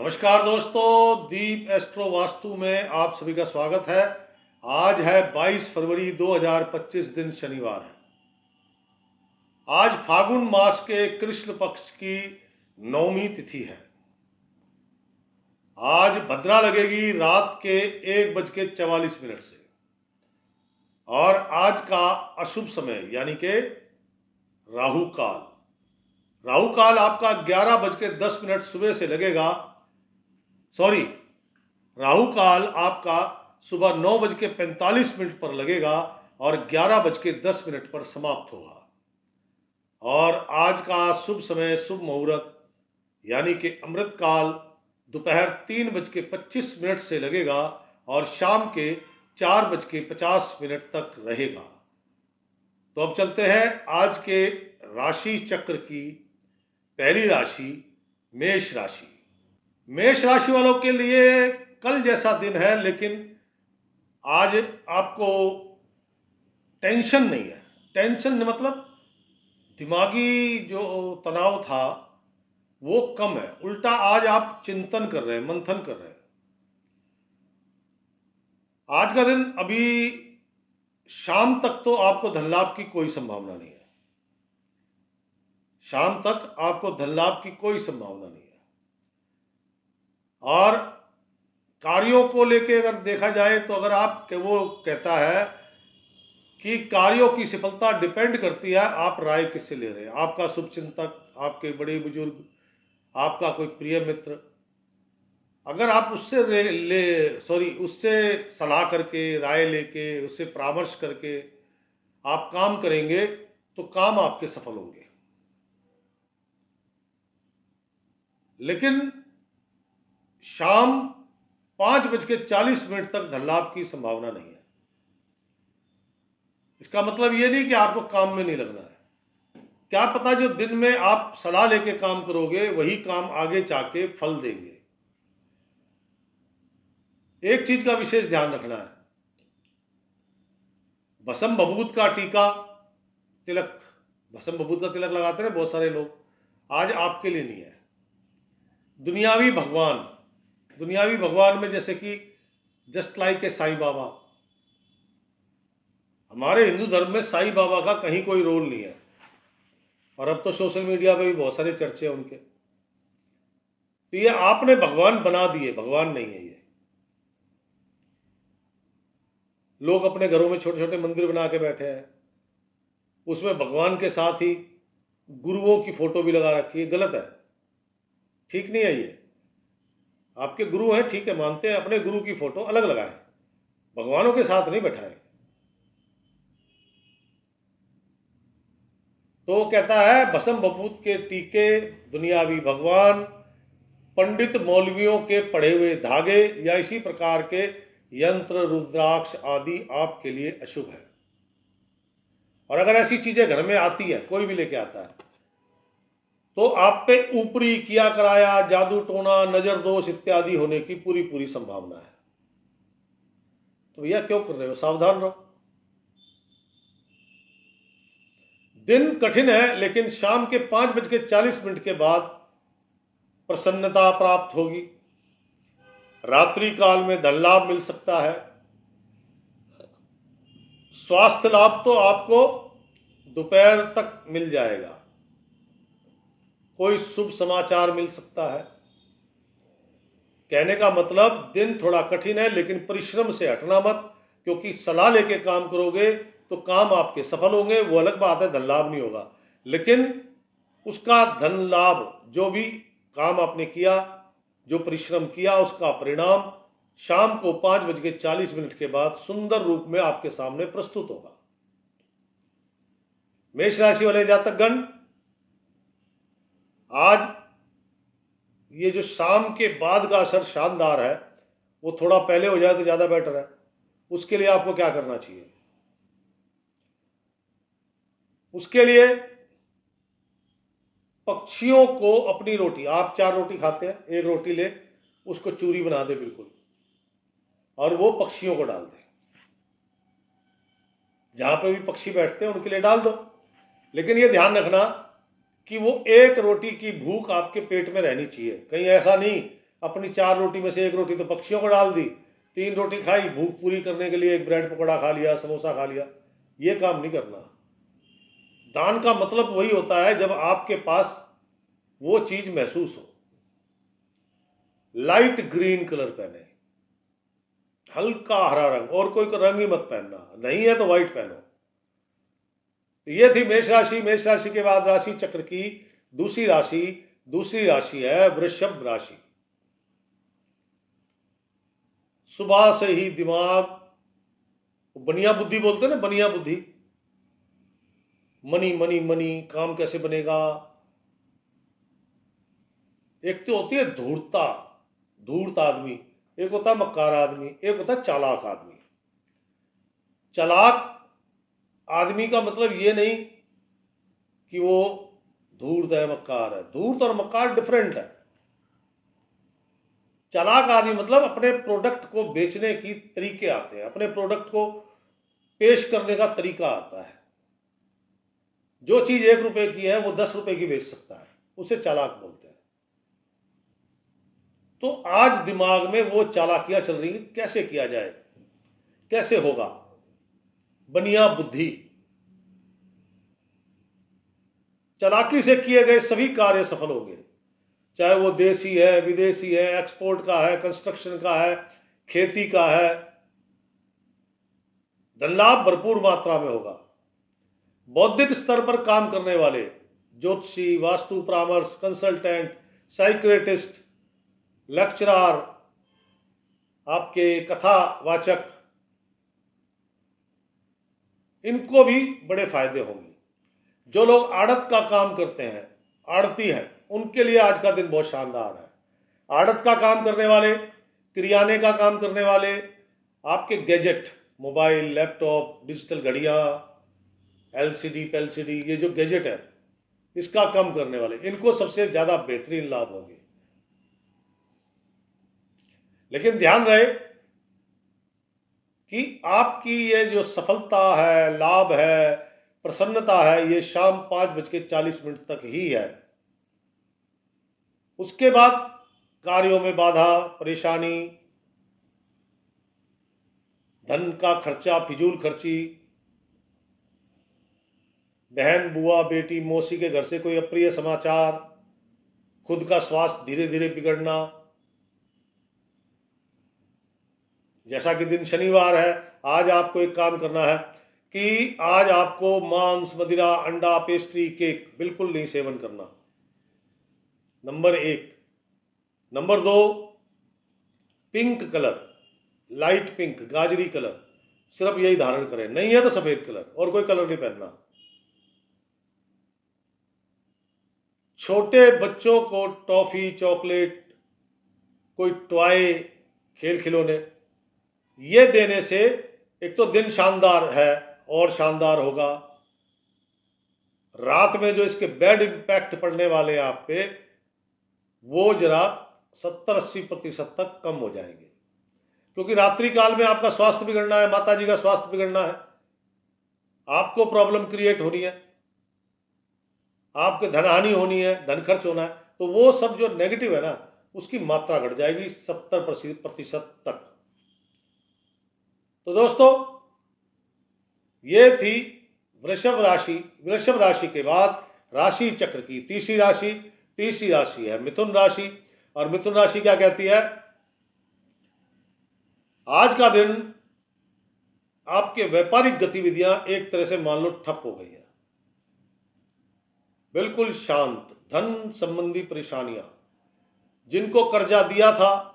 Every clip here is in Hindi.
नमस्कार दोस्तों, दीप एस्ट्रो वास्तु में आप सभी का स्वागत है। आज है 22 फरवरी 2025, दिन शनिवार है। आज फागुन मास के कृष्ण पक्ष की नवमी तिथि है। आज भद्रा लगेगी रात के 1:44 से और आज का अशुभ समय यानी कि राहु काल। राहु काल आपका 11:10 सुबह से लगेगा। राहु काल आपका सुबह 9:45 पर लगेगा और 11:10 पर समाप्त होगा। और आज का शुभ समय, शुभ मुहूर्त यानी कि अमृत काल दोपहर 3:25 से लगेगा और शाम के 4:50 तक रहेगा। तो अब चलते हैं आज के राशि चक्र की पहली राशि, मेष राशि। मेष राशि वालों के लिए कल जैसा दिन है, लेकिन आज आपको टेंशन नहीं है। टेंशन मतलब दिमागी जो तनाव था वो कम है। उल्टा आज आप चिंतन कर रहे हैं, मंथन कर रहे हैं। आज का दिन अभी शाम तक तो आपको धन लाभ की कोई संभावना नहीं है। शाम तक आपको धन लाभ की कोई संभावना नहीं है। और कार्यों को लेके अगर देखा जाए तो अगर आप वो कहता है कि कार्यों की सफलता डिपेंड करती है आप राय किससे ले रहे हैं। आपका शुभ चिंतक, आपके बड़े बुजुर्ग, आपका कोई प्रिय मित्र, अगर आप उससे सलाह करके, राय लेके, उससे परामर्श करके आप काम करेंगे तो काम आपके सफल होंगे। लेकिन शाम 5:40 तक धन लाभ की संभावना नहीं है। इसका मतलब ये नहीं कि आपको काम में नहीं लगना है। क्या पता जो दिन में आप सलाह लेके काम करोगे वही काम आगे जाके फल देंगे। एक चीज का विशेष ध्यान रखना है, भस्म भभूत का टीका, तिलक, भस्म भभूत का तिलक लगाते हैं बहुत सारे लोग, आज आपके लिए नहीं है। दुनियावी भगवान में जैसे कि just like a Sai Baba, हमारे हिंदू धर्म में साईं बाबा का कहीं कोई रोल नहीं है। और अब तो सोशल मीडिया पे भी बहुत सारे चर्चे हैं उनके। तो ये आपने भगवान बना दिए, भगवान नहीं है ये। लोग अपने घरों में छोटे छोटे मंदिर बना के बैठे हैं, उसमें भगवान के साथ ही गुरुओं की फोटो भी लगा रखी है। गलत है, ठीक नहीं है ये। आपके गुरु हैं, ठीक है, मानते हैं, अपने गुरु की फोटो अलग लगाएं, भगवानों के साथ नहीं बैठाएं। तो कहता है भस्म भभूत के टीके, दुनियावी भगवान, पंडित मौलवियों के पढ़े हुए धागे या इसी प्रकार के यंत्र, रुद्राक्ष आदि आपके लिए अशुभ है। और अगर ऐसी चीजें घर में आती है, कोई भी लेके आता है, तो आप पे ऊपरी किया कराया, जादू टोना, नजर दोष इत्यादि होने की पूरी संभावना है। तो भैया क्यों कर रहे हो, सावधान रहो। दिन कठिन है, लेकिन शाम के 5:40 के बाद प्रसन्नता प्राप्त होगी। रात्रि काल में धन लाभ मिल सकता है। स्वास्थ्य लाभ तो आपको दोपहर तक मिल जाएगा। कोई शुभ समाचार मिल सकता है। कहने का मतलब दिन थोड़ा कठिन है, लेकिन परिश्रम से हटना मत, क्योंकि सलाह लेके काम करोगे तो काम आपके सफल होंगे। वो अलग बात है, धन लाभ नहीं होगा, लेकिन उसका धन लाभ, जो भी काम आपने किया, जो परिश्रम किया, उसका परिणाम शाम को 5:40 के बाद सुंदर रूप में आपके सामने प्रस्तुत होगा। मेष राशि वाले जातकगण, आज ये जो शाम के बाद का असर शानदार है, वो थोड़ा पहले हो जाए तो ज्यादा बेटर है। उसके लिए आपको क्या करना चाहिए? उसके लिए पक्षियों को अपनी रोटी, आप 4 रोटी खाते हैं, 1 रोटी ले, उसको चूरी बना दे बिल्कुल, और वो पक्षियों को डाल दे। जहां पे भी पक्षी बैठते हैं उनके लिए डाल दो। लेकिन ये ध्यान रखना कि वो 1 रोटी की भूख आपके पेट में रहनी चाहिए। कहीं ऐसा नहीं अपनी 4 रोटी में से 1 रोटी तो पक्षियों को डाल दी, 3 रोटी खाई, भूख पूरी करने के लिए 1 ब्रेड पकौड़ा खा लिया, समोसा खा लिया। ये काम नहीं करना। दान का मतलब वही होता है जब आपके पास वो चीज महसूस हो। लाइट ग्रीन कलर पहने, हल्का हरा रंग, और कोई रंग ही मत पहनना, नहीं है तो व्हाइट पहनो। तो ये थी मेष राशि। मेष राशि के बाद राशि चक्र की दूसरी राशि है वृषभ राशि। सुबह से ही दिमाग, बनिया बुद्धि बोलते हैं ना, बनिया बुद्धि, मनी मनी मनी, काम कैसे बनेगा। एक तो होती है धूर्तता, धूर्त आदमी, एक होता है मक्कार आदमी, एक होता है चालाक आदमी। चालाक आदमी का मतलब ये नहीं कि वो धूर्त है, मक्कार है। धूर्त और मक्कार डिफरेंट है। चालाक आदमी मतलब अपने प्रोडक्ट को बेचने की तरीके आते हैं, अपने प्रोडक्ट को पेश करने का तरीका आता है। जो चीज 1 रुपए की है वो 10 रुपए की बेच सकता है, उसे चालाक बोलते हैं। तो आज दिमाग में वो चालाकियां चल रही हैं, कैसे किया जाए, कैसे होगा। बनिया बुद्धि, चालाकी से किए गए सभी कार्य सफल होंगे, चाहे वो देसी है, विदेशी है, एक्सपोर्ट का है, कंस्ट्रक्शन का है, खेती का है। धन लाभ भरपूर मात्रा में होगा। बौद्धिक स्तर पर काम करने वाले ज्योतिषी, वास्तु परामर्श, कंसल्टेंट, साइक्रेटिस्ट, लेक्चरर, आपके कथावाचक, इनको भी बड़े फायदे होंगे। जो लोग आड़त का काम करते हैं, आड़ती हैं, उनके लिए आज का दिन बहुत शानदार है। आड़त का काम करने वाले, किराने का काम करने वाले, आपके गैजेट, मोबाइल, लैपटॉप, डिजिटल घड़ियाँ, एलसीडी पेलसीडी, ये जो गैजेट है इसका काम करने वाले, इनको सबसे ज़्यादा बेहतरीन लाभ होंगे। लेकिन ध्यान रहे कि आपकी ये जो सफलता है, लाभ है, प्रसन्नता है, ये शाम 5:40 तक ही है। उसके बाद कार्यों में बाधा, परेशानी, धन का खर्चा, फिजूल खर्ची, बहन, बुआ, बेटी, मौसी के घर से कोई अप्रिय समाचार, खुद का स्वास्थ्य धीरे धीरे बिगड़ना। जैसा कि दिन शनिवार है, आज आपको एक काम करना है कि आज आपको मांस, मदिरा, अंडा, पेस्ट्री, केक बिल्कुल नहीं सेवन करना, number 1। Number 2, pink colour, light pink, गाजरी कलर, सिर्फ यही धारण करें, नहीं है तो सफेद कलर, और कोई कलर नहीं पहनना। छोटे बच्चों को टॉफी, चॉकलेट, कोई टॉय, खेल खिलौने, ये देने से एक तो दिन शानदार है और शानदार होगा। रात में जो इसके बैड इंपैक्ट पड़ने वाले हैं आप पे, वो जरा 70-80% तक कम हो जाएंगे। क्योंकि रात्रि काल में आपका स्वास्थ्य बिगड़ना है, माता जी का स्वास्थ्य बिगड़ना है, आपको प्रॉब्लम क्रिएट होनी है, आपके धन हानि होनी है, धन खर्च होना है, तो वो सब जो नेगेटिव है ना, उसकी मात्रा घट जाएगी 70% तक। तो दोस्तों, ये थी वृषभ राशि। वृषभ राशि के बाद राशि चक्र की तीसरी राशि है मिथुन राशि। और मिथुन राशि क्या कहती है? आज का दिन आपके व्यापारिक गतिविधियां एक तरह से मान लो ठप हो गई है, बिल्कुल शांत। धन संबंधी परेशानियां, जिनको कर्जा दिया था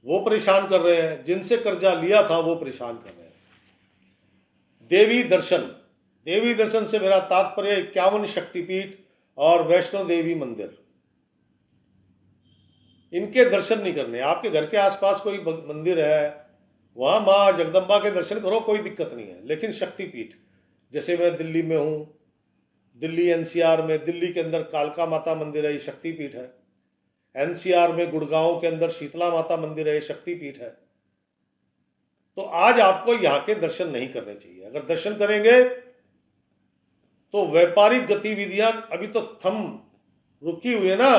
वो परेशान कर रहे हैं, जिनसे कर्जा लिया था वो परेशान कर रहे हैं। देवी दर्शन से मेरा तात्पर्य 51 शक्तिपीठ और वैष्णो देवी मंदिर, इनके दर्शन नहीं करने। आपके घर के आसपास कोई मंदिर है, वहां माँ जगदम्बा के दर्शन करो, कोई दिक्कत नहीं है। लेकिन शक्तिपीठ, जैसे मैं दिल्ली में हूं, दिल्ली एनसीआर में, दिल्ली के अंदर कालका माता मंदिर है, ये शक्तिपीठ है। एनसीआर में गुड़गांव के अंदर शीतला माता मंदिर है, शक्तिपीठ है। तो आज आपको यहां के दर्शन नहीं करने चाहिए। अगर दर्शन करेंगे तो व्यापारिक गतिविधियां अभी तो थम रुकी हुई है ना,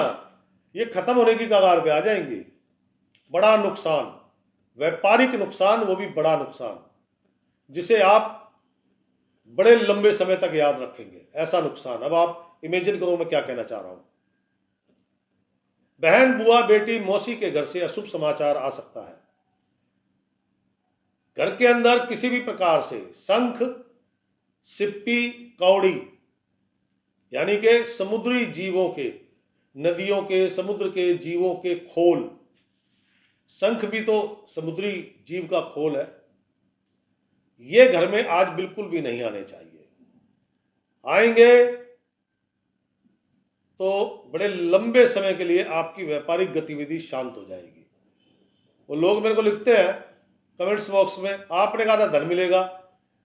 ये खत्म होने की कगार पे आ जाएंगे। बड़ा नुकसान, व्यापारिक नुकसान, वो भी बड़ा नुकसान, जिसे आप बड़े लंबे समय तक याद रखेंगे। ऐसा नुकसान, अब आप इमेजिन करो मैं क्या कहना चाह रहा हूं। बहन, बुआ, बेटी, मौसी के घर से अशुभ समाचार आ सकता है। घर के अंदर किसी भी प्रकार से शंख, सिप्पी, कौड़ी, यानी कि समुद्री जीवों के, नदियों के, समुद्र के जीवों के खोल, शंख भी तो समुद्री जीव का खोल है, ये घर में आज बिल्कुल भी नहीं आने चाहिए। आएंगे तो बड़े लंबे समय के लिए आपकी व्यापारिक गतिविधि शांत हो जाएगी। वो लोग मेरे को लिखते हैं कमेंट्स बॉक्स में, आपने कहा था धन मिलेगा।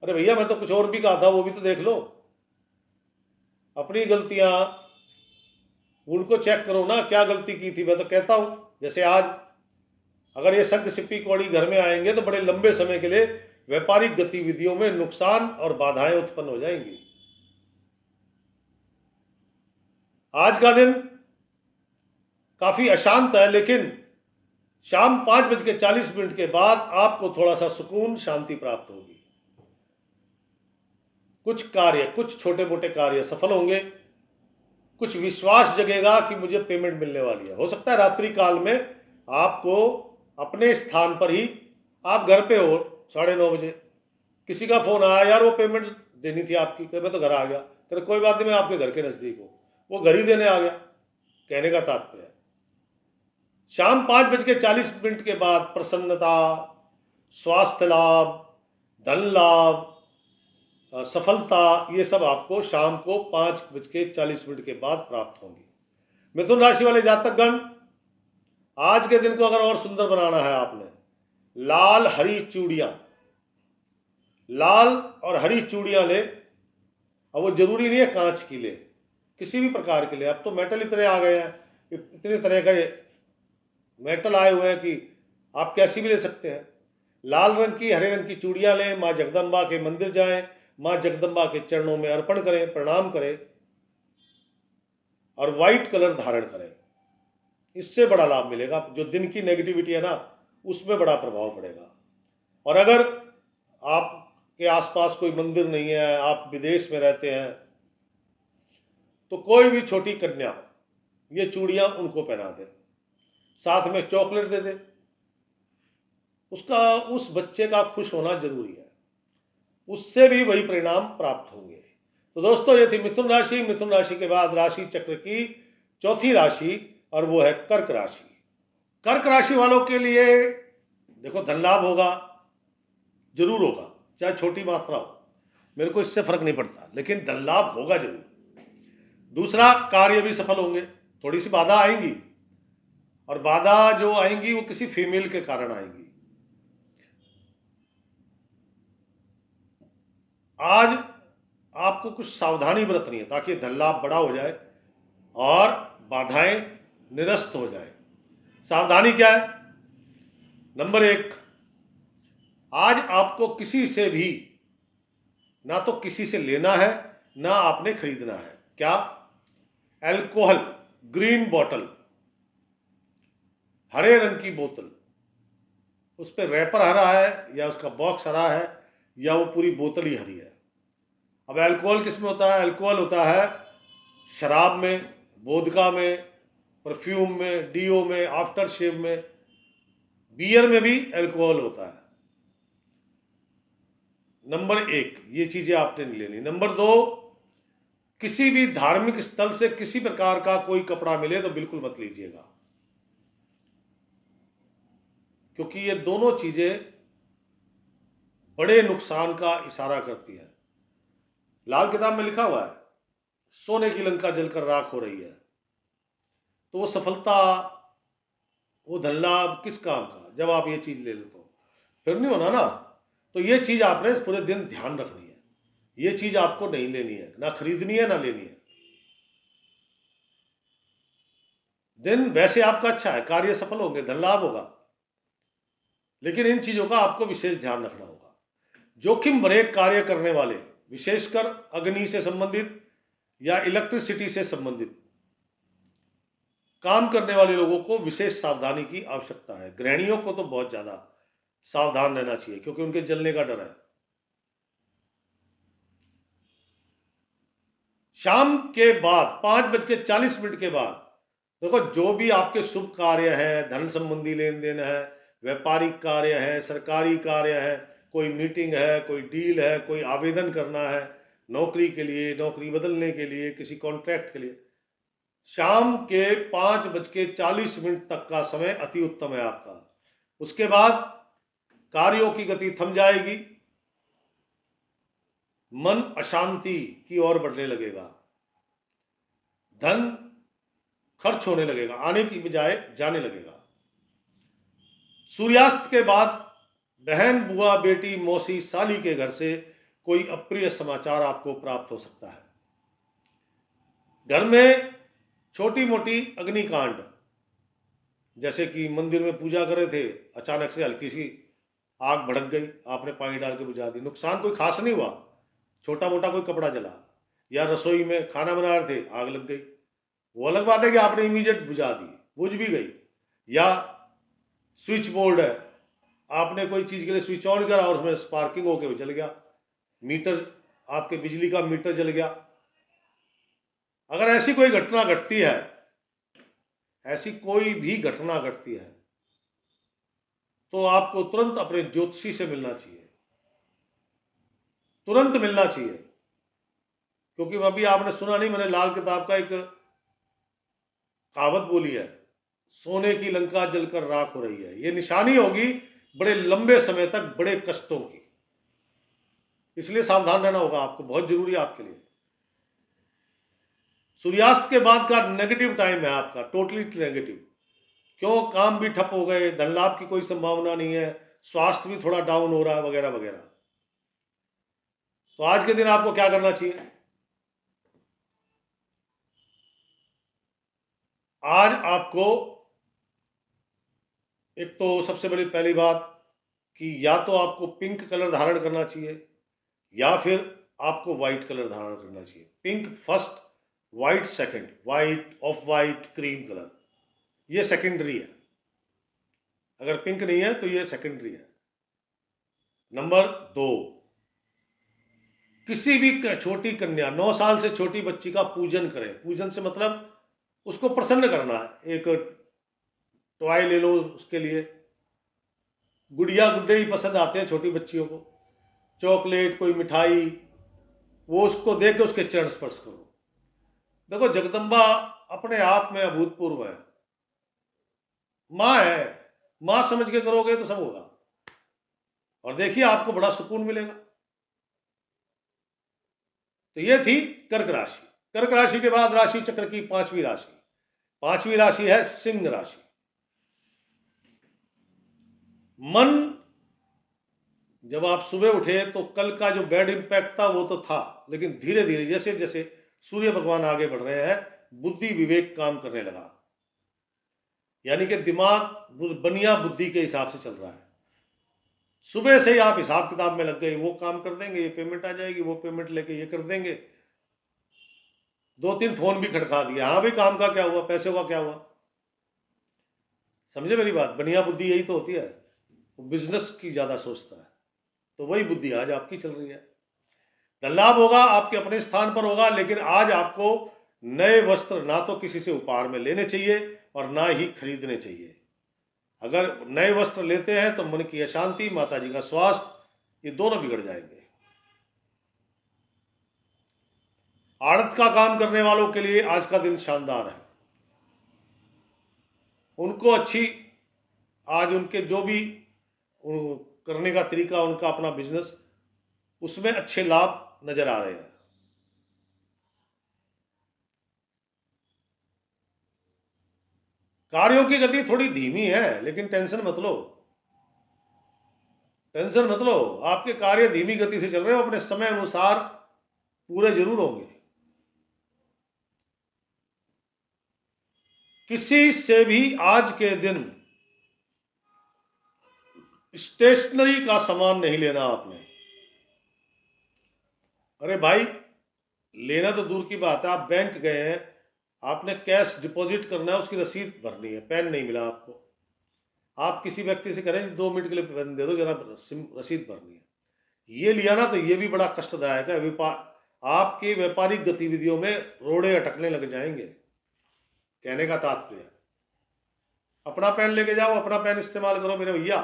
अरे भैया, मैं तो कुछ और भी कहा था, वो भी तो देख लो। अपनी गलतियां उनको चेक करो ना, क्या गलती की थी। मैं तो कहता हूं, जैसे आज अगर ये शंख, सिप्पी, कौड़ी घर में आएंगे तो बड़े लंबे समय के लिए व्यापारिक गतिविधियों में नुकसान और बाधाएं उत्पन्न हो जाएंगी। आज का दिन काफी अशांत है, लेकिन शाम 5:40 के बाद आपको थोड़ा सा सुकून, शांति प्राप्त होगी। कुछ कार्य, कुछ छोटे मोटे कार्य सफल होंगे। कुछ विश्वास जगेगा कि मुझे पेमेंट मिलने वाली है। हो सकता है रात्रि काल में आपको अपने स्थान पर ही, आप घर पे हो 9:30 बजे, किसी का फोन आया, यार वो पेमेंट देनी थी आपकी। मैं तो घर आ गया। फिर कोई बात नहीं, मैं आपके घर के नजदीक हूँ, वो घर ही देने आ गया। कहने का तात्पर्य है, शाम 5:40 के बाद प्रसन्नता, स्वास्थ्य लाभ, धन लाभ, सफलता, ये सब आपको शाम को 5:40 के बाद प्राप्त होंगी। मिथुन राशि वाले जातकगण, आज के दिन को अगर और सुंदर बनाना है आपने, लाल हरी चूड़ियां, लाल और हरी चूड़ियां ले। अब वो जरूरी नहीं है कांच की ले, किसी भी प्रकार के लिए। अब तो मेटल इतने आ गए हैं, इतने तरह के मेटल आए हुए हैं कि आप कैसी भी ले सकते हैं। लाल रंग की, हरे रंग की चूड़ियां लें, माँ जगदम्बा के मंदिर जाएं, माँ जगदम्बा के चरणों में अर्पण करें, प्रणाम करें और व्हाइट कलर धारण करें। इससे बड़ा लाभ मिलेगा। जो दिन की नेगेटिविटी है ना, उसमें बड़ा प्रभाव पड़ेगा। और अगर आपके आसपास कोई मंदिर नहीं है, आप विदेश में रहते हैं, तो कोई भी छोटी कन्या ये चूड़ियां उनको पहना दे, साथ में चॉकलेट दे दे। उस बच्चे का खुश होना जरूरी है, उससे भी वही परिणाम प्राप्त होंगे। तो दोस्तों, ये थी मिथुन राशि। मिथुन राशि के बाद राशि चक्र की चौथी राशि, और वो है कर्क राशि। कर्क राशि वालों के लिए देखो, धन लाभ होगा, जरूर होगा, चाहे छोटी मात्रा हो, मेरे को इससे फर्क नहीं पड़ता, लेकिन धन लाभ होगा जरूर। दूसरा, कार्य भी सफल होंगे। थोड़ी सी बाधा आएंगी, और बाधा जो आएंगी वो किसी फीमेल के कारण आएंगी। आज आपको कुछ सावधानी बरतनी है ताकि धन लाभ बड़ा हो जाए और बाधाएं निरस्त हो जाए। सावधानी क्या है? नंबर 1, आज आपको किसी से भी, ना तो किसी से लेना है, ना आपने खरीदना है। क्या? अल्कोहल, ग्रीन बॉटल, हरे रंग की बोतल, उस पर रैपर हरा है या उसका बॉक्स हरा है या वो पूरी बोतल ही हरी है। अब अल्कोहल किस में होता है? अल्कोहल होता है शराब में, वोदका में, परफ्यूम में, डीओ में, आफ्टर शेव में, बियर में भी अल्कोहल होता है। नंबर 1, ये चीजें आपने नहीं लेनी। नंबर 2, किसी भी धार्मिक स्थल से किसी प्रकार का कोई कपड़ा मिले तो बिल्कुल मत लीजिएगा, क्योंकि ये दोनों चीजें बड़े नुकसान का इशारा करती है। लाल किताब में लिखा हुआ है, सोने की लंका जलकर राख हो रही है। तो वो सफलता, वो धन लाभ किस काम का, जब आप ये चीज ले लो तो फिर नहीं होना ना। तो ये चीज आपने पूरे दिन ध्यान रखनी है। ये चीज आपको नहीं लेनी है, ना खरीदनी है, ना लेनी है। दिन वैसे आपका अच्छा है, कार्य सफल होंगे, धन लाभ होगा, लेकिन इन चीजों का आपको विशेष ध्यान रखना होगा। जोखिम भरे कार्य करने वाले, विशेषकर अग्नि से संबंधित या इलेक्ट्रिसिटी से संबंधित, काम करने वाले लोगों को विशेष सावधानी की आवश्यकता है। गृहिणियों को तो बहुत ज़्यादा सावधान रहना चाहिए क्योंकि उनके जलने का डर है। शाम के बाद 5:40 के बाद देखो, जो भी आपके शुभ कार्य है, धन संबंधी लेन देन है, व्यापारिक कार्य है, सरकारी कार्य है, कोई मीटिंग है, कोई डील है, कोई आवेदन करना है नौकरी के लिए, नौकरी बदलने के लिए, किसी कॉन्ट्रैक्ट के लिए, शाम के 5:40 तक का समय अति उत्तम है आपका। उसके बाद कार्यों की गति थम जाएगी, मन अशांति की ओर बढ़ने लगेगा, धन खर्च होने लगेगा, आने की बजाय जाने लगेगा। सूर्यास्त के बाद बहन, बुआ, बेटी, मौसी, साली के घर से कोई अप्रिय समाचार आपको प्राप्त हो सकता है। घर में छोटी मोटी अग्निकांड, जैसे कि मंदिर में पूजा कर रहे थे, अचानक से हल्की सी आग भड़क गई, आपने पानी डाल के बुझा दी। नुकसान कोई खास नहीं हुआ, छोटा मोटा कोई कपड़ा जला, या रसोई में खाना बना रहे थे, आग लग गई, वो अलग बात है कि आपने इमीडिएट बुझा दी, बुझ भी गई। या स्विच बोर्ड है, आपने कोई चीज़ के लिए स्विच ऑन करा और उसमें स्पार्किंग होकर वो जल गया, मीटर, आपके बिजली का मीटर जल गया। अगर ऐसी कोई घटना घटती है, ऐसी कोई भी घटना घटती है, तो आपको तुरंत अपने ज्योतिषी से मिलना चाहिए, तुरंत मिलना चाहिए। क्योंकि अभी आपने सुना नहीं, मैंने लाल किताब का एक कहावत बोली है, सोने की लंका जलकर राख हो रही है। ये निशानी होगी बड़े लंबे समय तक बड़े कष्टों की, इसलिए सावधान रहना होगा आपको, बहुत जरूरी है आपके लिए। सूर्यास्त के बाद का नेगेटिव टाइम है आपका, टोटली नेगेटिव। क्यों? काम भी ठप हो गए, धन लाभ की कोई संभावना नहीं है, स्वास्थ्य भी थोड़ा डाउन हो रहा है, वगैरह वगैरह। तो आज के दिन आपको क्या करना चाहिए? आज आपको एक तो सबसे बड़ी पहली बात कि या तो आपको पिंक कलर धारण करना चाहिए या फिर आपको व्हाइट कलर धारण करना चाहिए। Pink first, white second, white, of white, cream colour, ये सेकेंडरी है। अगर पिंक नहीं है तो ये सेकेंडरी है। नंबर 2, किसी भी छोटी कन्या, 9 साल से छोटी बच्ची का पूजन करें। पूजन से मतलब उसको प्रसन्न करना है। एक टॉय ले लो उसके लिए, गुड़िया गुड्डे ही पसंद आते हैं छोटी बच्चियों को, चॉकलेट, कोई मिठाई, वो उसको दे के उसके चरण स्पर्श करो। देखो, जगदम्बा अपने आप में अभूतपूर्व है, माँ है, माँ समझ के करोगे तो सब होगा, और देखिए आपको बड़ा सुकून मिलेगा। तो ये थी कर्क राशि। कर्क राशि के बाद राशि चक्र की 5वीं राशि, 5वीं राशि है सिंह राशि। मन, जब आप सुबह उठे तो कल का जो बैड इंपैक्ट था वो तो था, लेकिन धीरे धीरे जैसे जैसे सूर्य भगवान आगे बढ़ रहे हैं, बुद्धि विवेक काम करने लगा, यानी कि दिमाग बनिया बुद्धि के हिसाब से चल रहा है। सुबह से ही आप हिसाब किताब में लग गए, वो काम कर देंगे, ये पेमेंट आ जाएगी, वो पेमेंट लेके ये कर देंगे। 2-3 फोन भी खड़का दिया, हाँ भाई काम का क्या हुआ, पैसे का क्या हुआ। समझे मेरी बात? बनिया बुद्धि यही तो होती है, वो बिजनेस की ज्यादा सोचता है, तो वही बुद्धि आज आपकी चल रही है। धन लाभ होगा, आपके अपने स्थान पर होगा, लेकिन आज आपको नए वस्त्र ना तो किसी से उपहार में लेने चाहिए और ना ही खरीदने चाहिए। अगर नए वस्त्र लेते हैं तो मन की अशांति, माता जी का स्वास्थ्य, ये दोनों बिगड़ जाएंगे। आड़त का काम करने वालों के लिए आज का दिन शानदार है। उनको अच्छी, आज उनके जो भी करने का तरीका, उनका अपना बिजनेस, उसमें अच्छे लाभ नजर आ रहे हैं। कार्यों की गति थोड़ी धीमी है, लेकिन टेंशन मत लो, टेंशन मत लो। आपके कार्य धीमी गति से चल रहे हो, अपने समय अनुसार पूरे जरूर होंगे। किसी से भी आज के दिन स्टेशनरी का सामान नहीं लेना आपने। अरे भाई, लेना तो दूर की बात है, आप बैंक गए हैं, आपने कैश डिपॉजिट करना है, उसकी रसीद भरनी है, पेन नहीं मिला आपको, आप किसी व्यक्ति से करें 2 मिनट के लिए पेन दे दो जरा, रसीद भरनी है, ये लिया ना तो ये भी बड़ा कष्टदायक है। आपकी व्यापारिक गतिविधियों में रोड़े अटकने लग जाएंगे। कहने का तात्पर्य, अपना पेन लेके जाओ, अपना पेन इस्तेमाल करो मेरे भैया।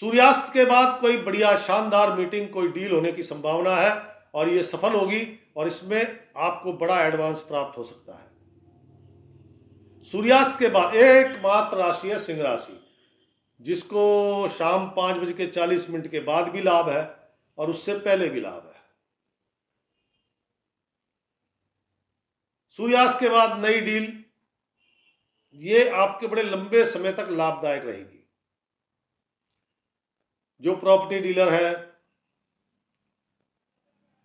सूर्यास्त के बाद कोई बढ़िया शानदार मीटिंग, कोई डील होने की संभावना है और ये सफल होगी और इसमें आपको बड़ा एडवांस प्राप्त हो सकता है। सूर्यास्त के बाद एकमात्र राशि है सिंह राशि, जिसको शाम 5:40 के बाद भी लाभ है और उससे पहले भी लाभ है। सूर्यास्त के बाद नई डील, ये आपके बड़े लंबे समय तक लाभदायक रहेगी। जो प्रॉपर्टी डीलर है,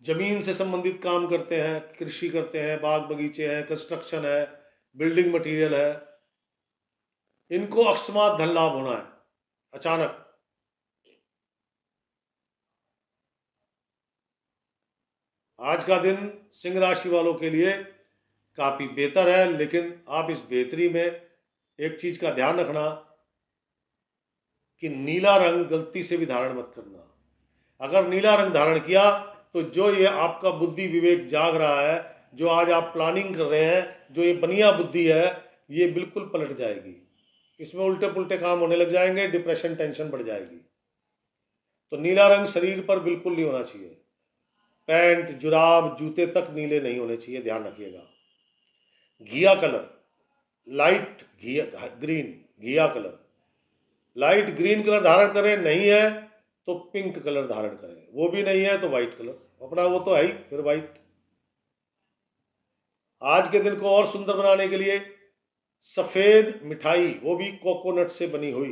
जमीन से संबंधित काम करते हैं, कृषि करते हैं, बाग बगीचे हैं, कंस्ट्रक्शन है, बिल्डिंग मटेरियल है, इनको अकस्मात धन लाभ होना है अचानक। आज का दिन सिंह राशि वालों के लिए काफी बेहतर है, लेकिन आप इस बेहतरी में एक चीज का ध्यान रखना कि नीला रंग गलती से भी धारण मत करना। अगर नीला रंग धारण किया तो जो ये आपका बुद्धि विवेक जाग रहा है, जो आज आप प्लानिंग कर रहे हैं, जो ये बनिया बुद्धि है, ये बिल्कुल पलट जाएगी। इसमें उल्टे पुल्टे काम होने लग जाएंगे, डिप्रेशन टेंशन बढ़ जाएगी। तो नीला रंग शरीर पर बिल्कुल नहीं होना चाहिए, पैंट जुराब जूते तक नीले नहीं होने चाहिए, ध्यान रखिएगा। घिया कलर, लाइट घिया ग्रीन, घिया कलर, लाइट ग्रीन कलर धारण करें, नहीं है तो पिंक कलर धारण करें, वो भी नहीं है तो व्हाइट कलर, अपना वो तो है ही, फिर व्हाइट। आज के दिन को और सुंदर बनाने के लिए सफेद मिठाई, वो भी कोकोनट से बनी हुई,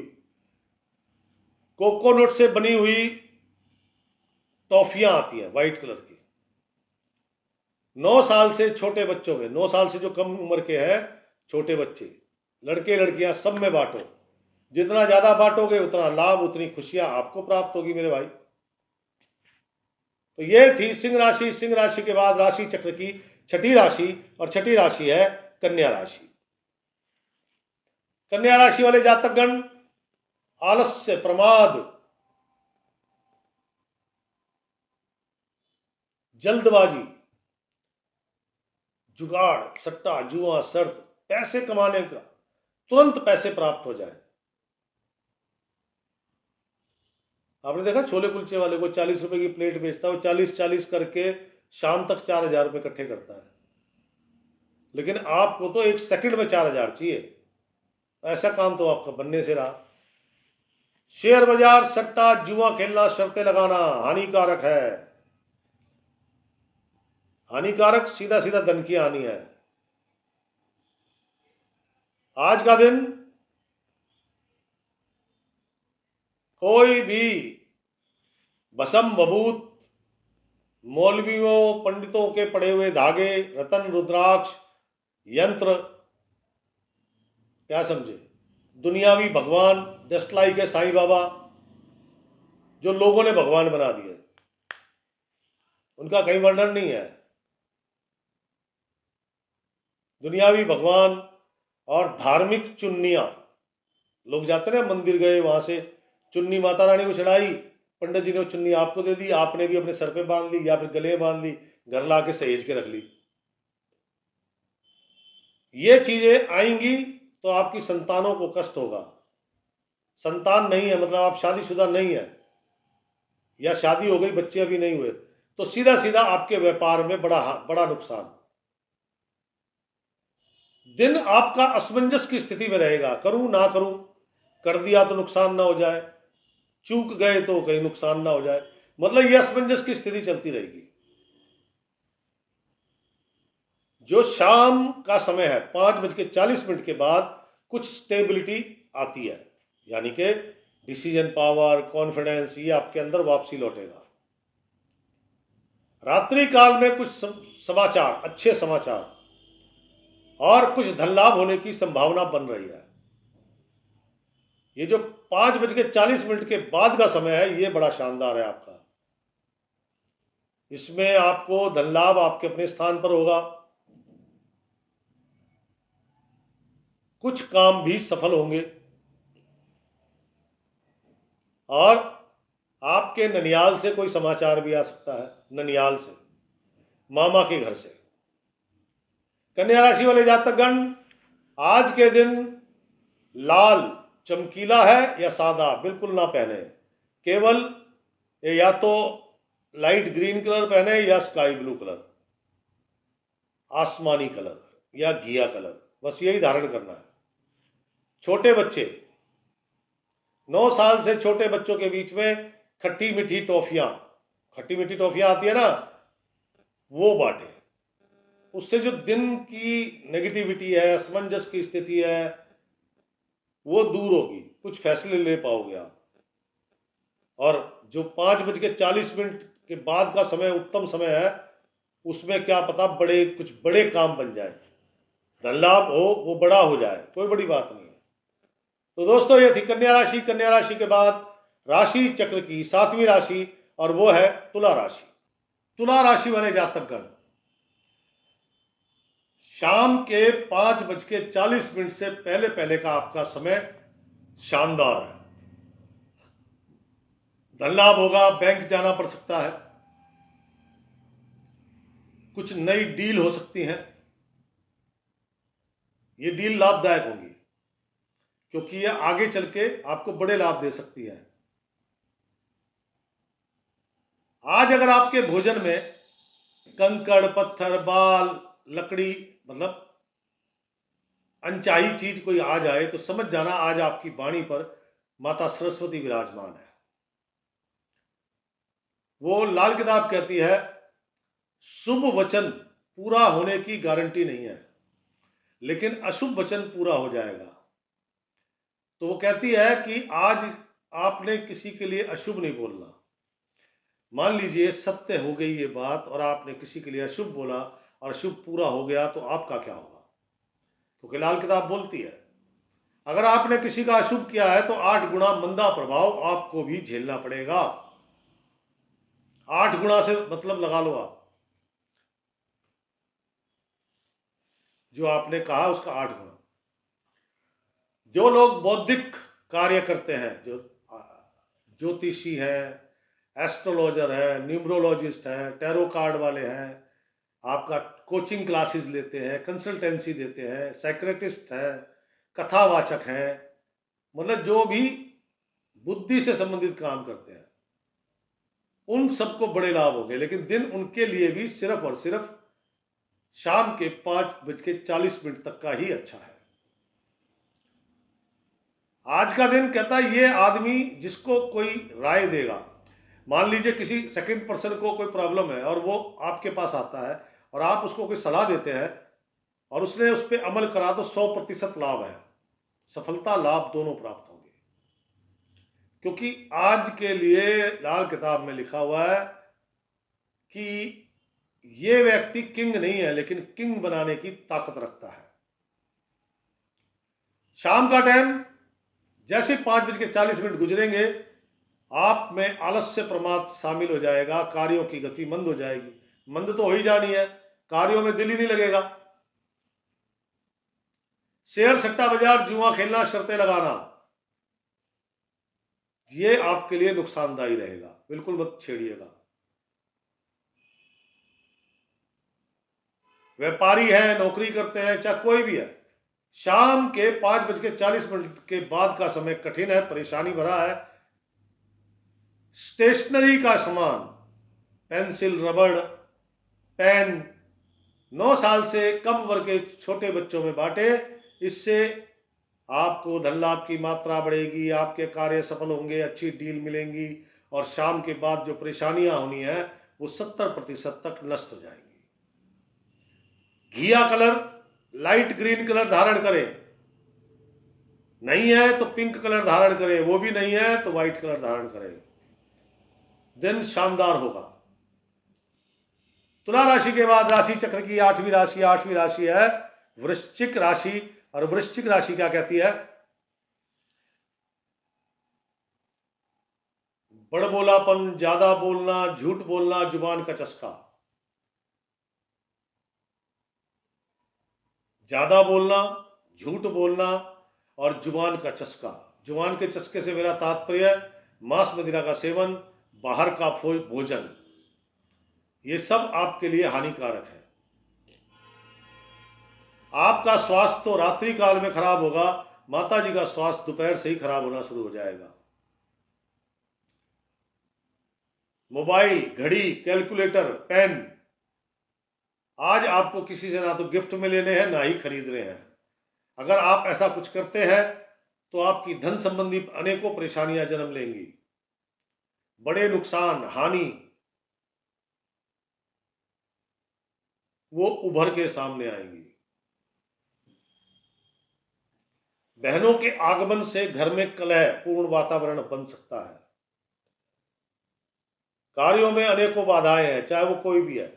कोकोनट से बनी हुई टॉफियां आती हैं व्हाइट कलर की। 9 साल से छोटे बच्चों में, 9 साल से जो कम उम्र के हैं छोटे बच्चे, लड़के लड़कियां, सब में बांटो। जितना ज्यादा बांटोगे उतना लाभ, उतनी खुशियां आपको प्राप्त होगी मेरे भाई। तो ये थी सिंह राशि। सिंह राशि के बाद राशि चक्र की छठी राशि, और छठी राशि है कन्या राशि। कन्या राशि वाले जातकगण आलस्य, प्रमाद, जल्दबाजी, जुगाड़, सट्टा जुआ शर्त, पैसे कमाने का, तुरंत पैसे प्राप्त हो जाए। आपने देखा छोले कुलचे वाले को 40 रुपए की प्लेट बेचता है, वो 40-40 करके शाम तक 4,000 रुपए इकट्ठे करता है, लेकिन आपको तो 1 सेकंड में 4,000 चाहिए। ऐसा काम तो आपका बनने से रहा। शेयर बाजार, सट्टा जुआ खेलना, शर्तें लगाना हानिकारक है, हानिकारक, सीधा सीधा धन की हानि है। आज का दिन कोई भी भसम भभूत, मौलवियों पंडितों के पड़े हुए धागे, रतन रुद्राक्ष, यंत्र, क्या समझे, दुनियावी भगवान, जस्ट लाइक है साईं बाबा, जो लोगों ने भगवान बना दिए, उनका कहीं वर्णन नहीं है। दुनियावी भगवान और धार्मिक चुन्नियां, लोग जाते ना मंदिर गए, वहां से चुन्नी माता रानी को चढ़ाई, पंडित जी ने चुन्नी आपको दे दी, आपने भी अपने सर पे बांध ली या फिर गले बांध ली, घर ला के सहेज के रख ली। ये चीजें आएंगी तो आपकी संतानों को कष्ट होगा। संतान नहीं है मतलब आप शादीशुदा नहीं है, या शादी हो गई बच्चे अभी नहीं हुए, तो सीधा सीधा आपके व्यापार में बड़ा नुकसान। दिन आपका असमंजस की स्थिति में रहेगा, करूं ना करूं, कर दिया तो नुकसान ना हो जाए, चूक गए तो कहीं नुकसान ना हो जाए, मतलब यह असमंजस की स्थिति चलती रहेगी। जो शाम का समय है 5:40 के बाद कुछ स्टेबिलिटी आती है, यानी कि डिसीजन पावर, कॉन्फिडेंस, ये आपके अंदर वापसी लौटेगा। रात्रि काल में कुछ समाचार, अच्छे समाचार और कुछ धन लाभ होने की संभावना बन रही है। ये जो 5:40 के बाद का समय है, ये बड़ा शानदार है आपका। इसमें आपको धन लाभ आपके अपने स्थान पर होगा, कुछ काम भी सफल होंगे और आपके ननियाल से कोई समाचार भी आ सकता है, ननियाल से, मामा के घर से। कन्या राशि वाले जातकगण, आज के दिन लाल चमकीला है या सादा बिल्कुल ना पहने, केवल या तो लाइट ग्रीन कलर पहने या स्काई ब्लू कलर, आसमानी कलर या घिया कलर, बस यही धारण करना है। छोटे बच्चे, 9 साल से छोटे बच्चों के बीच में खट्टी मीठी टॉफियां आती है ना, वो बांटे। उससे जो दिन की नेगेटिविटी है, असमंजस की स्थिति है, वो दूर होगी, कुछ फैसले ले पाओगे आप। और जो 5:40 के बाद का समय उत्तम समय है, उसमें क्या पता कुछ बड़े काम बन जाए, धन लाभ हो, वो बड़ा हो जाए, कोई बड़ी बात नहीं है। तो दोस्तों, ये थी कन्या राशि। कन्या राशि के बाद राशि चक्र की 7वीं राशि, और वो है तुला राशि। तुला राशि वाले जातकगण, शाम के 5:40 से पहले पहले का आपका समय शानदार है। धन लाभ होगा, बैंक जाना पड़ सकता है, कुछ नई डील हो सकती है, ये डील लाभदायक होगी क्योंकि ये आगे चल के आपको बड़े लाभ दे सकती है। आज अगर आपके भोजन में कंकड़, पत्थर, बाल, लकड़ी, मतलब अनचाही चीज कोई आ जाए तो समझ जाना आज आपकी वाणी पर माता सरस्वती विराजमान है। वो लाल किताब कहती है, शुभ वचन पूरा होने की गारंटी नहीं है, लेकिन अशुभ वचन पूरा हो जाएगा। तो वो कहती है कि आज आपने किसी के लिए अशुभ नहीं बोलना। मान लीजिए सत्य हो गई ये बात और आपने किसी के लिए अशुभ बोला और अशुभ पूरा हो गया, तो आपका क्या होगा? क्योंकि लाल किताब बोलती है, अगर आपने किसी का अशुभ किया है तो 8 गुना मंदा प्रभाव आपको भी झेलना पड़ेगा। 8 गुना से मतलब लगा लो आप, जो आपने कहा उसका 8 गुना। जो लोग बौद्धिक कार्य करते हैं, जो ज्योतिषी है, एस्ट्रोलॉजर है, न्यूमरोलॉजिस्ट है, टैरो कार्ड वाले हैं, आपका कोचिंग क्लासेस लेते हैं, कंसल्टेंसी देते हैं, साइक्रेटिस्ट है, कथावाचक हैं, मतलब जो भी बुद्धि से संबंधित काम करते हैं, उन सबको बड़े लाभ होंगे। लेकिन दिन उनके लिए भी सिर्फ और सिर्फ शाम के 5:40 तक का ही अच्छा है। आज का दिन कहता है, ये आदमी जिसको कोई राय देगा, मान लीजिए किसी सेकंड पर्सन को कोई प्रॉब्लम है और वो आपके पास आता है और आप उसको कोई सलाह देते हैं और उसने उस पर अमल करा, तो 100% लाभ है, सफलता लाभ दोनों प्राप्त होंगे। क्योंकि आज के लिए लाल किताब में लिखा हुआ है कि ये व्यक्ति किंग नहीं है, लेकिन किंग बनाने की ताकत रखता है। शाम का टाइम जैसे 5:40 गुजरेंगे, आप में आलस्य प्रमाद शामिल हो जाएगा, कार्यों की गति मंद हो जाएगी। मंद तो हो ही जानी है, कार्यों में दिल ही नहीं लगेगा। शेयर सट्टा बाजार, जुआ खेलना, शर्तें लगाना, ये आपके लिए नुकसानदायी रहेगा, बिल्कुल मत छेड़िएगा। व्यापारी है, नौकरी करते हैं, चाहे कोई भी है, शाम के 5:40 के बाद का समय कठिन है, परेशानी भरा है। स्टेशनरी का सामान, पेंसिल, रबड़, पेन, 9 साल से कम वर्ग के छोटे बच्चों में बांटे। इससे आपको धन लाभ की मात्रा बढ़ेगी, आपके कार्य सफल होंगे, अच्छी डील मिलेंगी और शाम के बाद जो परेशानियां होनी है वो 70% तक नष्ट हो जाएंगी। घिया कलर, लाइट ग्रीन कलर धारण करें, नहीं है तो पिंक कलर धारण करें, वो भी नहीं है तो व्हाइट कलर धारण करें। दिन शानदार होगा। तुला राशि के बाद राशि चक्र की 8वीं राशि है वृश्चिक राशि। और वृश्चिक राशि क्या कहती है? बड़बोलापन, ज्यादा बोलना, झूठ बोलना, जुबान का चस्का। ज्यादा बोलना, झूठ बोलना और जुबान का चस्का। जुबान के चस्के से मेरा तात्पर्य मांस मदिरा का सेवन, बाहर का भोजन, ये सब आपके लिए हानिकारक है। आपका स्वास्थ्य तो रात्रि काल में खराब होगा, माता जी का स्वास्थ्य दोपहर से ही खराब होना शुरू हो जाएगा। मोबाइल, घड़ी, कैलकुलेटर, पेन आज आपको किसी से ना तो गिफ्ट में लेने हैं ना ही खरीदने हैं। अगर आप ऐसा कुछ करते हैं तो आपकी धन संबंधी अनेकों परेशानियां जन्म लेंगी, बड़े नुकसान, हानि वो उभर के सामने आएंगी। बहनों के आगमन से घर में कलह पूर्ण वातावरण बन सकता है। कार्यों में अनेकों बाधाएं हैं, चाहे वो कोई भी है,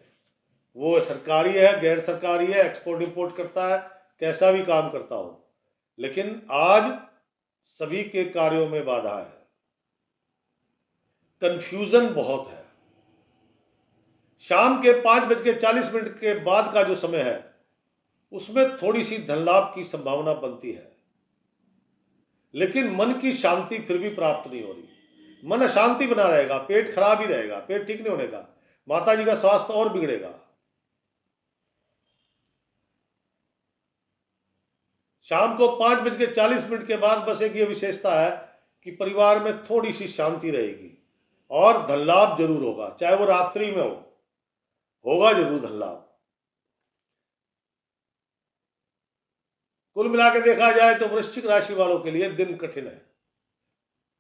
वो सरकारी है, गैर सरकारी है, एक्सपोर्ट इंपोर्ट करता है, कैसा भी काम करता हो, लेकिन आज सभी के कार्यों में बाधा है। कंफ्यूजन बहुत है। शाम के 5:40 के बाद का जो समय है उसमें थोड़ी सी धन लाभ की संभावना बनती है, लेकिन मन की शांति फिर भी प्राप्त नहीं हो रही। मन अशांति बना रहेगा, पेट खराब ही रहेगा, पेट ठीक नहीं होने का, माता जी का स्वास्थ्य और बिगड़ेगा। शाम को 5:40 के बाद बस एक ये विशेषता है कि परिवार में थोड़ी सी शांति रहेगी और धन लाभ जरूर होगा, चाहे वो रात्रि में होगा जरूर धन लाभ। कुल मिला के देखा जाए तो वृश्चिक राशि वालों के लिए दिन कठिन है।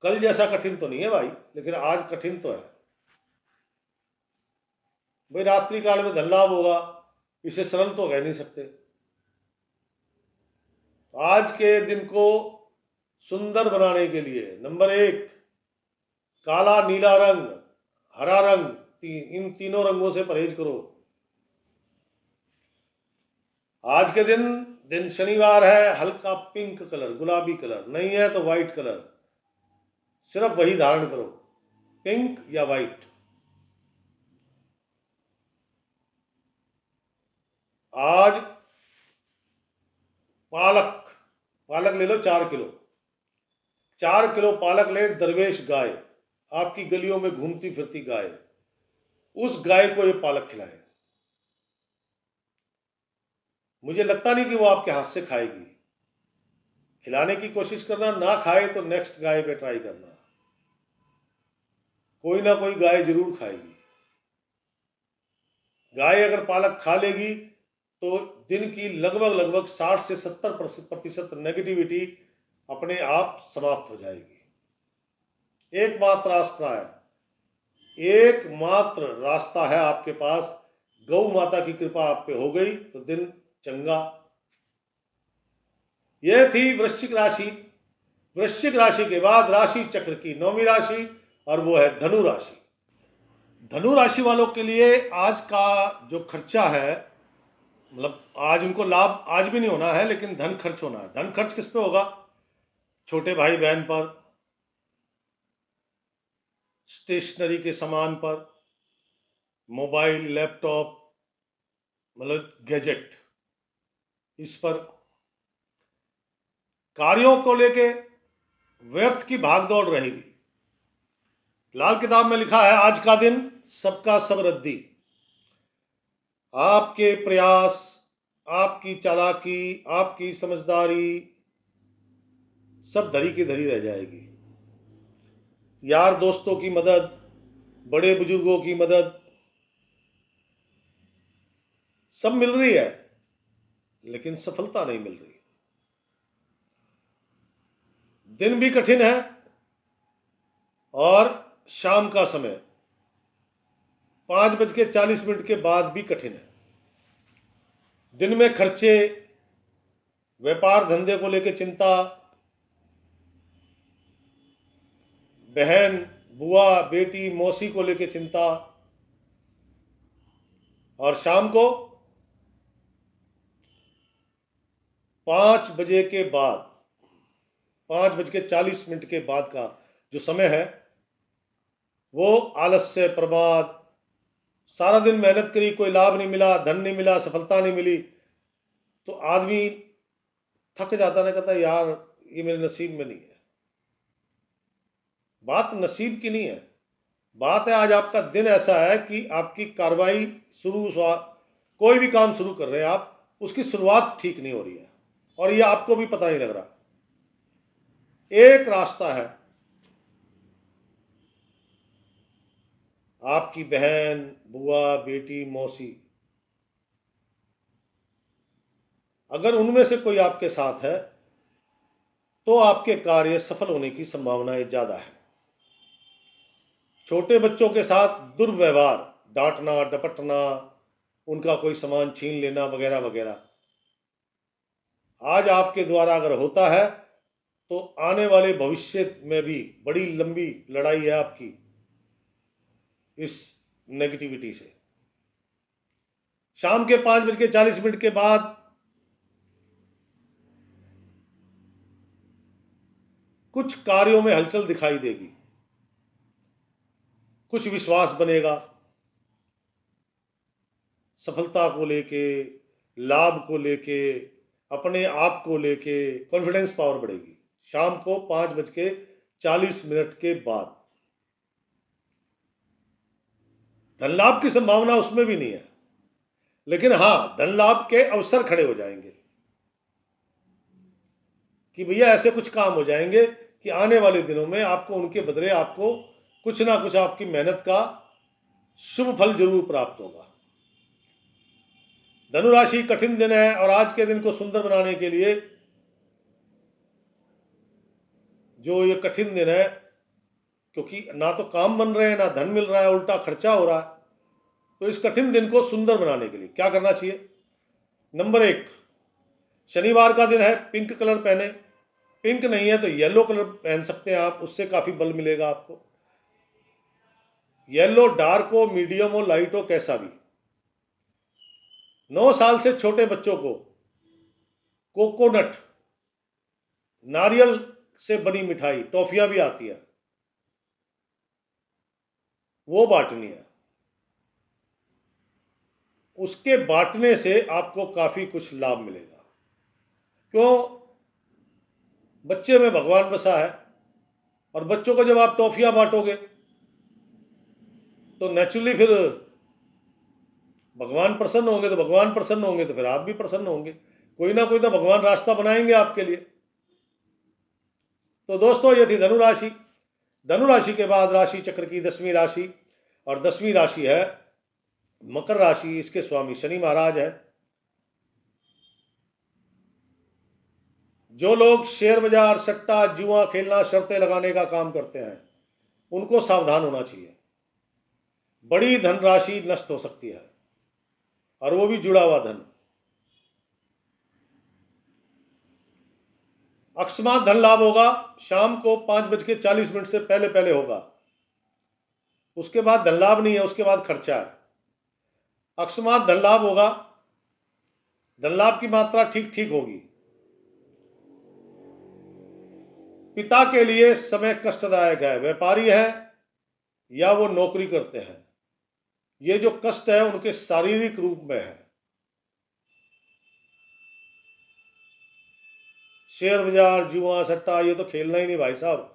कल जैसा कठिन तो नहीं है भाई, लेकिन आज कठिन तो है भाई। रात्रि काल में धन लाभ होगा, इसे सरल तो कह नहीं सकते। आज के दिन को सुंदर बनाने के लिए नंबर 1, काला, नीला रंग, हरा रंग, इन तीनों रंगों से परहेज करो। आज के दिन शनिवार है, हल्का पिंक कलर, गुलाबी कलर, नहीं है तो व्हाइट कलर, सिर्फ वही धारण करो, पिंक या व्हाइट। आज पालक ले लो 4 किलो, 4 किलो पालक ले। दरवेश गाय, आपकी गलियों में घूमती फिरती गाय, उस गाय को ये पालक खिलाए। मुझे लगता नहीं कि वो आपके हाथ से खाएगी, खिलाने की कोशिश करना, ना खाए तो नेक्स्ट गाय पे ट्राई करना, कोई ना कोई गाय जरूर खाएगी। गाय अगर पालक खा लेगी तो दिन की लगभग 60 से 70% नेगेटिविटी अपने आप समाप्त हो जाएगी। एकमात्र रास्ता है आपके पास, गौ माता की कृपा आप पे हो गई तो दिन चंगा। यह थी वृश्चिक राशि। वृश्चिक राशि के बाद राशि चक्र की 9वीं राशि, और वो है धनु राशि। धनु राशि वालों के लिए आज का जो खर्चा है, मतलब आज उनको लाभ आज भी नहीं होना है, लेकिन धन खर्च होना है। धन खर्च किस पे होगा? छोटे भाई बहन पर, स्टेशनरी के सामान पर, मोबाइल, लैपटॉप, मतलब गैजेट, इस पर। कार्यों को लेके व्यर्थ की भागदौड़ रहेगी। लाल किताब में लिखा है आज का दिन सबका सब रद्दी। आपके प्रयास, आपकी चालाकी, आपकी समझदारी सब धरी की धरी रह जाएगी। यार दोस्तों की मदद, बड़े बुजुर्गों की मदद सब मिल रही है, लेकिन सफलता नहीं मिल रही। दिन भी कठिन है और शाम का समय 5:40 के बाद भी कठिन है। दिन में खर्चे, व्यापार धंधे को लेकर चिंता, बहन, बुआ, बेटी, मौसी को लेकर चिंता, और शाम को 5 बजे के बाद, 5:40 के बाद का जो समय है वो आलस्य, प्रमाद, सारा दिन मेहनत करी, कोई लाभ नहीं मिला, धन नहीं मिला, सफलता नहीं मिली, तो आदमी थक जाता है, कहता है यार ये मेरे नसीब में नहीं है। बात नसीब की नहीं है, बात है आज आपका दिन ऐसा है कि आपकी कार्रवाई कोई भी काम शुरू कर रहे हैं आप, उसकी शुरुआत ठीक नहीं हो रही है और ये आपको भी पता नहीं लग रहा। एक रास्ता है, आपकी बहन, बुआ, बेटी, मौसी, अगर उनमें से कोई आपके साथ है तो आपके कार्य सफल होने की संभावनाएं ज्यादा है। छोटे बच्चों के साथ दुर्व्यवहार, डांटना, डपटना, उनका कोई सामान छीन लेना वगैरह वगैरह, आज आपके द्वारा अगर होता है तो आने वाले भविष्य में भी बड़ी लंबी लड़ाई है आपकी इस नेगेटिविटी से। शाम के 5:40 के बाद कुछ कार्यों में हलचल दिखाई देगी, कुछ विश्वास बनेगा, सफलता को लेके, लाभ को लेके, अपने आप को लेके कॉन्फिडेंस पावर बढ़ेगी शाम को 5:40 के बाद। धन लाभ की संभावना उसमें भी नहीं है, लेकिन हां धन लाभ के अवसर खड़े हो जाएंगे कि भैया ऐसे कुछ काम हो जाएंगे कि आने वाले दिनों में आपको उनके बदले आपको कुछ ना कुछ आपकी मेहनत का शुभ फल जरूर प्राप्त होगा। धनुराशि कठिन दिन है और आज के दिन को सुंदर बनाने के लिए जो ये कठिन दिन है, क्योंकि ना तो काम बन रहे हैं ना धन मिल रहा है, उल्टा खर्चा हो रहा है, तो इस कठिन दिन को सुंदर बनाने के लिए क्या करना चाहिए? नंबर 1, शनिवार का दिन है, पिंक कलर पहने। पिंक नहीं है तो येलो कलर पहन सकते हैं आप, उससे काफी बल मिलेगा आपको। येलो डार्क हो, मीडियम हो, लाइट हो, कैसा भी। 9 साल से छोटे बच्चों को कोकोनट, नारियल से बनी मिठाई, टॉफियां भी आती है, वो बांटनी है। उसके बांटने से आपको काफी कुछ लाभ मिलेगा। क्यों? बच्चे में भगवान बसा है और बच्चों को जब आप टॉफियां बांटोगे तो नेचुरली फिर भगवान प्रसन्न होंगे, तो भगवान प्रसन्न होंगे तो फिर आप भी प्रसन्न होंगे, कोई ना कोई तो भगवान रास्ता बनाएंगे आपके लिए। तो दोस्तों ये थी धनुराशि। धनुराशि के बाद राशि चक्र की 10वीं राशि, और 10वीं राशि है मकर राशि। इसके स्वामी शनि महाराज है। जो लोग शेयर बाजार, सट्टा, जुआ खेलना, शर्तें लगाने का काम करते हैं उनको सावधान होना चाहिए। बड़ी धनराशि नष्ट हो सकती है और वो भी जुड़ा हुआ धन। अकस्मात धन लाभ होगा, शाम को 5:40 से पहले पहले होगा। उसके बाद धन लाभ नहीं है, उसके बाद खर्चा है। अकस्मात धन लाभ होगा, धन लाभ की मात्रा ठीक ठीक होगी। पिता के लिए समय कष्टदायक है, व्यापारी है या वो नौकरी करते हैं, ये जो कष्ट है उनके शारीरिक रूप में है। शेयर बाजार, जुआ, सट्टा ये तो खेलना ही नहीं भाई साहब।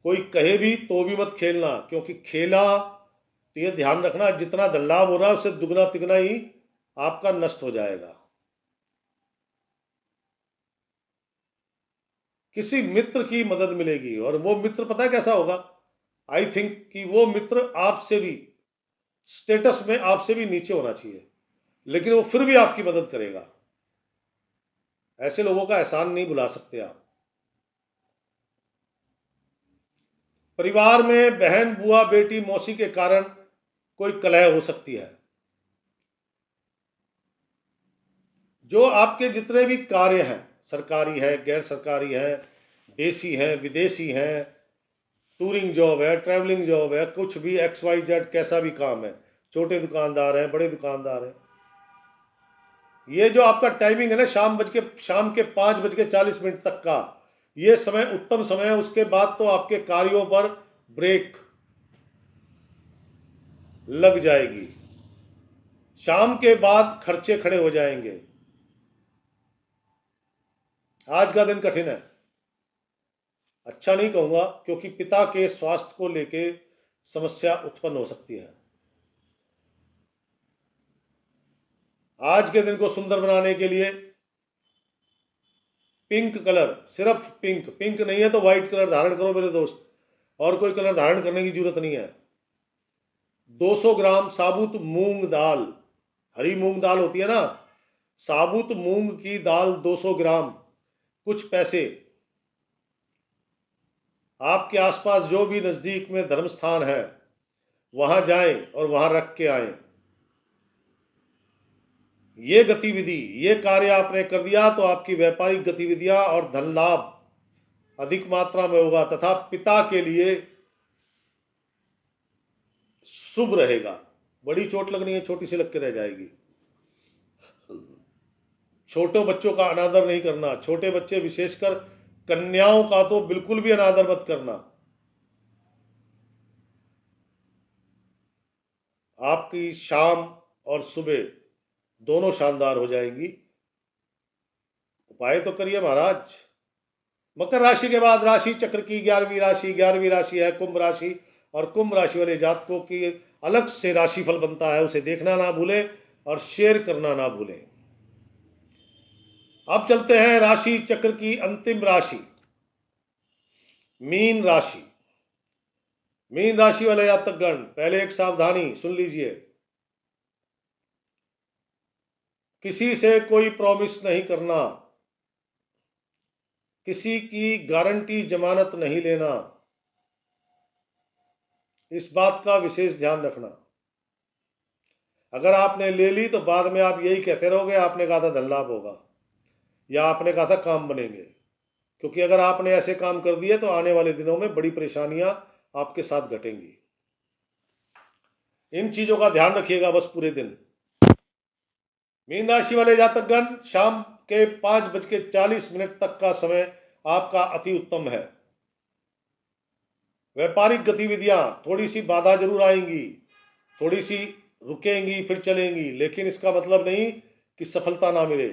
कोई कहे भी तो भी मत खेलना, क्योंकि खेला तो ये ध्यान रखना जितना धन लाभ हो रहा है उससे दुगना तिगुना ही आपका नष्ट हो जाएगा। किसी मित्र की मदद मिलेगी और वो मित्र पता है कैसा होगा? आई थिंक कि वो मित्र आपसे भी स्टेटस में आपसे भी नीचे होना चाहिए, लेकिन वो फिर भी आपकी मदद करेगा। ऐसे लोगों का एहसान नहीं भुला सकते आप। परिवार में बहन, बुआ, बेटी, मौसी के कारण कोई कलह हो सकती है। जो आपके जितने भी कार्य हैं, सरकारी है, गैर सरकारी है, देसी है, विदेशी है, टूरिंग जॉब है, ट्रैवलिंग जॉब है, कुछ भी XYZ कैसा भी काम है, छोटे दुकानदार हैं, बड़े दुकानदार हैं, ये जो आपका टाइमिंग है ना शाम के 5:40 तक का, ये समय उत्तम समय है। उसके बाद तो आपके कार्यों पर ब्रेक लग जाएगी। शाम के बाद खर्चे खड़े हो जाएंगे। आज का दिन कठिन है, अच्छा नहीं कहूँगा, क्योंकि पिता के स्वास्थ्य को लेके समस्या उत्पन्न हो सकती है। आज के दिन को सुंदर बनाने के लिए पिंक कलर, सिर्फ पिंक, पिंक नहीं है तो व्हाइट कलर धारण करो मेरे दोस्त, और कोई कलर धारण करने की जरूरत नहीं है। 200 ग्राम साबुत मूंग दाल, हरी मूंग दाल होती है ना, साबुत मूंग की दाल 200 ग्राम, कुछ पैसे। आपके आसपास जो भी नज़दीक में धर्म स्थान है वहां जाएं और वहां रख के आएं। ये गतिविधि, ये कार्य आपने कर दिया तो आपकी व्यापारिक गतिविधियां और धन लाभ अधिक मात्रा में होगा तथा पिता के लिए शुभ रहेगा। बड़ी चोट लगनी है, छोटी सी लग के रह जाएगी। छोटे बच्चों का अनादर नहीं करना, छोटे बच्चे विशेषकर कन्याओं का तो बिल्कुल भी अनादर मत करना। आपकी शाम और सुबह दोनों शानदार हो जाएंगी। उपाय तो करिए महाराज। मकर राशि के बाद राशि चक्र की 11वीं राशि है कुंभ राशि, और कुंभ राशि वाले जातकों की अलग से राशिफल बनता है, उसे देखना ना भूलें और शेयर करना ना भूलें। अब चलते हैं राशि चक्र की अंतिम राशि, मीन राशि। मीन राशि वाले जातकगण, पहले एक सावधानी सुन लीजिए। किसी से कोई प्रॉमिस नहीं करना, किसी की गारंटी जमानत नहीं लेना, इस बात का विशेष ध्यान रखना। अगर आपने ले ली तो बाद में आप यही कहते रहोगे आपने कहा था धन लाभ होगा या आपने कहा था काम बनेंगे, क्योंकि अगर आपने ऐसे काम कर दिए तो आने वाले दिनों में बड़ी परेशानियां आपके साथ घटेंगी। इन चीजों का ध्यान रखिएगा बस पूरे दिन। मीन राशि वाले जातकगण, शाम के 5:40 तक का समय आपका अति उत्तम है। व्यापारिक गतिविधियां थोड़ी सी बाधा जरूर आएंगी, थोड़ी सी रुकेंगी फिर चलेंगी, लेकिन इसका मतलब नहीं कि सफलता ना मिले।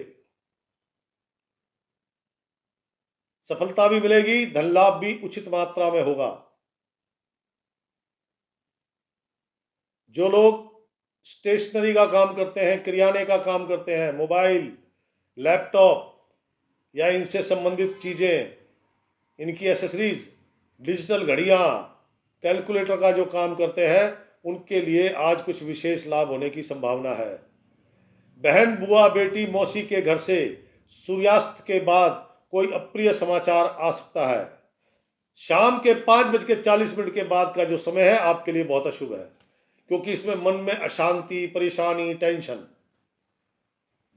सफलता भी मिलेगी, धन लाभ भी उचित मात्रा में होगा। जो लोग स्टेशनरी का काम करते हैं, किराने का काम करते हैं, मोबाइल, लैपटॉप या इनसे संबंधित चीजें, इनकी एसेसरीज, डिजिटल घड़ियां, कैलकुलेटर का जो काम करते हैं, उनके लिए आज कुछ विशेष लाभ होने की संभावना है। बहन, बुआ, बेटी, मौसी के घर से सूर्यास्त के बाद कोई अप्रिय समाचार आ सकता है। शाम के 5:40 के बाद का जो समय है आपके लिए बहुत अशुभ है, क्योंकि इसमें मन में अशांति, परेशानी, टेंशन।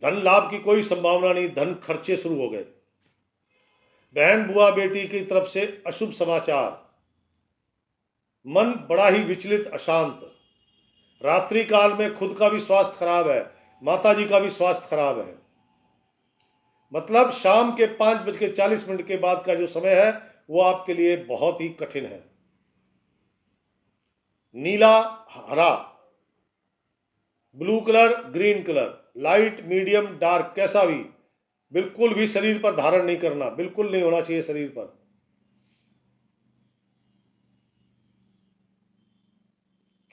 धन लाभ की कोई संभावना नहीं, धन खर्चे शुरू हो गए। बहन, बुआ, बेटी की तरफ से अशुभ समाचार, मन बड़ा ही विचलित, अशांत। रात्रि काल में खुद का भी स्वास्थ्य खराब है, माता जी का भी स्वास्थ्य खराब है। मतलब शाम के 5:40 के बाद का जो समय है वो आपके लिए बहुत ही कठिन है। नीला, हरा, blue colour, green colour, light, medium, dark, कैसा भी, बिल्कुल भी शरीर पर धारण नहीं करना, बिल्कुल नहीं होना चाहिए शरीर पर।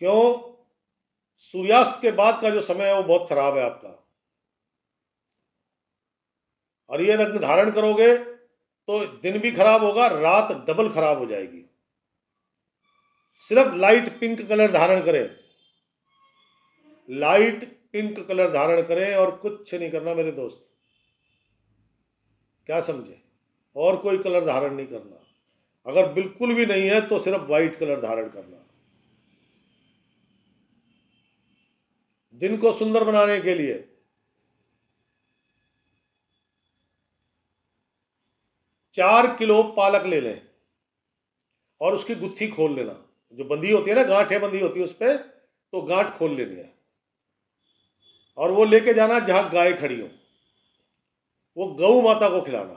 क्यों? सूर्यास्त के बाद का जो समय है वो बहुत खराब है आपका, और ये रंग धारण करोगे तो दिन भी खराब होगा, रात डबल खराब हो जाएगी। सिर्फ लाइट पिंक कलर धारण करें, लाइट पिंक कलर धारण करें और कुछ नहीं करना मेरे दोस्त, क्या समझे? और कोई कलर धारण नहीं करना। अगर बिल्कुल भी नहीं है तो सिर्फ व्हाइट कलर धारण करना। दिन को सुंदर बनाने के लिए 4 किलो पालक ले लें और उसकी गुत्थी खोल लेना, जो बंधी होती है ना, गांठें बंधी होती है उस पर, तो गांठ खोल लेनी है और वो लेके जाना जहां गाय खड़ी हो, वो गौ माता को खिलाना।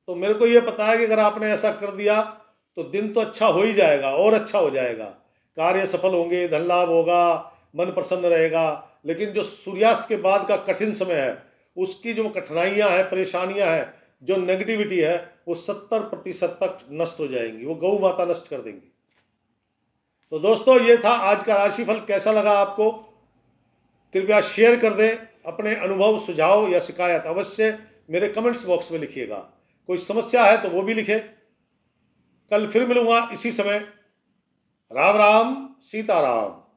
तो मेरे को ये पता है कि अगर आपने ऐसा कर दिया तो दिन तो अच्छा हो ही जाएगा और अच्छा हो जाएगा, कार्य सफल होंगे, धन लाभ होगा, मन प्रसन्न रहेगा। लेकिन जो सूर्यास्त के बाद का कठिन समय है उसकी जो कठिनाइयां हैं, परेशानियां हैं, जो नेगेटिविटी है, वो 70% तक नष्ट हो जाएंगी, वो गौ माता नष्ट कर देंगी। तो दोस्तों, ये था आज का राशिफल। कैसा लगा आपको? कृपया शेयर कर दें। अपने अनुभव, सुझाव या शिकायत अवश्य मेरे कमेंट्स बॉक्स में लिखिएगा। कोई समस्या है तो वो भी लिखें। कल फिर मिलूंगा इसी समय। राम राम, सीताराम।